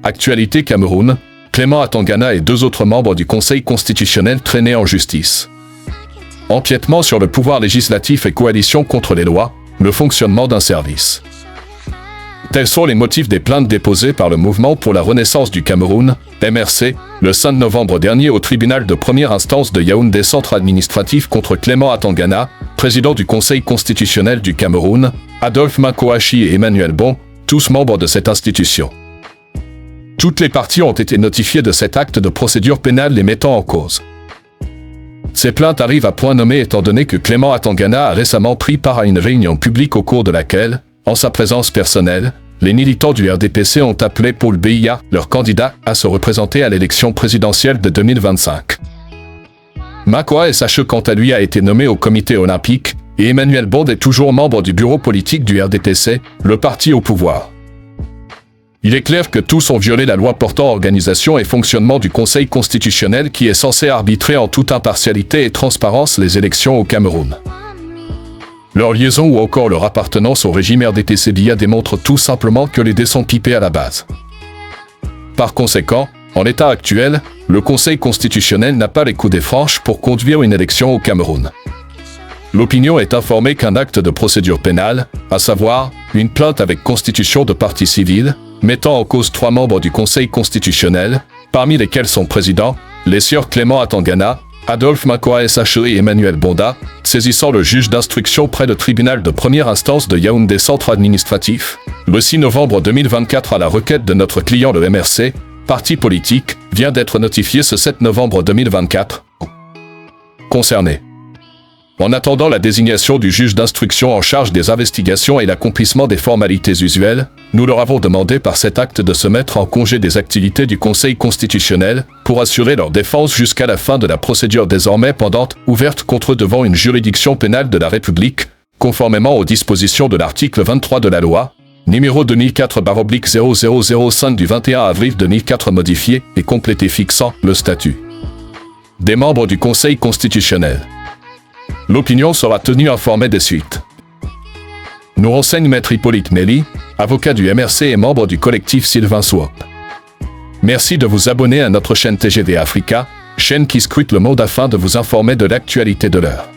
Actualité Cameroun, Clément Atangana et 2 autres membres du Conseil constitutionnel traînés en justice. Empiètement sur le pouvoir législatif et coalition contre les lois, le fonctionnement d'un service. Tels sont les motifs des plaintes déposées par le Mouvement pour la Renaissance du Cameroun, MRC, le 5 novembre dernier au tribunal de première instance de Yaoundé Centre administratif contre Clément Atangana, président du Conseil constitutionnel du Cameroun, Adolphe Makoachi et Emmanuel Bon, tous membres de cette institution. Toutes les parties ont été notifiées de cet acte de procédure pénale les mettant en cause. Ces plaintes arrivent à point nommé étant donné que Clément Atangana a récemment pris part à une réunion publique au cours de laquelle, en sa présence personnelle, les militants du RDPC ont appelé Paul Biya, leur candidat, à se représenter à l'élection présidentielle de 2025. Makoa SHE quant à lui a été nommé au comité olympique, et Emmanuel Bond est toujours membre du bureau politique du RDPC, le parti au pouvoir. Il est clair que tous ont violé la loi portant organisation et fonctionnement du Conseil constitutionnel qui est censé arbitrer en toute impartialité et transparence les élections au Cameroun. Leur liaison ou encore leur appartenance au régime RDPC-BIA démontre tout simplement que les dés sont pipés à la base. Par conséquent, en l'état actuel, le Conseil constitutionnel n'a pas les coups des franches pour conduire une élection au Cameroun. L'opinion est informée qu'un acte de procédure pénale, à savoir une plainte avec constitution de partie civile, mettant en cause 3 membres du Conseil constitutionnel, parmi lesquels son président, les sieurs Clément Atangana, Adolphe Makoa SHE et Emmanuel Bonda, saisissant le juge d'instruction près le tribunal de première instance de Yaoundé Centre administratif, le 6 novembre 2024 à la requête de notre client le MRC, parti politique, vient d'être notifié ce 7 novembre 2024. Concerné. En attendant la désignation du juge d'instruction en charge des investigations et l'accomplissement des formalités usuelles, nous leur avons demandé par cet acte de se mettre en congé des activités du Conseil constitutionnel pour assurer leur défense jusqu'à la fin de la procédure désormais pendante, ouverte contre eux devant une juridiction pénale de la République, conformément aux dispositions de l'article 23 de la loi, numéro 2004/0005 du 21 avril 2004 modifié et complété fixant le statut des membres du Conseil constitutionnel. L'opinion sera tenue informée des suites. Nous renseigne Maître Hippolyte Méli, avocat du MRC et membre du collectif Sylvain Swap. Merci de vous abonner à notre chaîne TGV Africa, chaîne qui scrute le monde afin de vous informer de l'actualité de l'heure.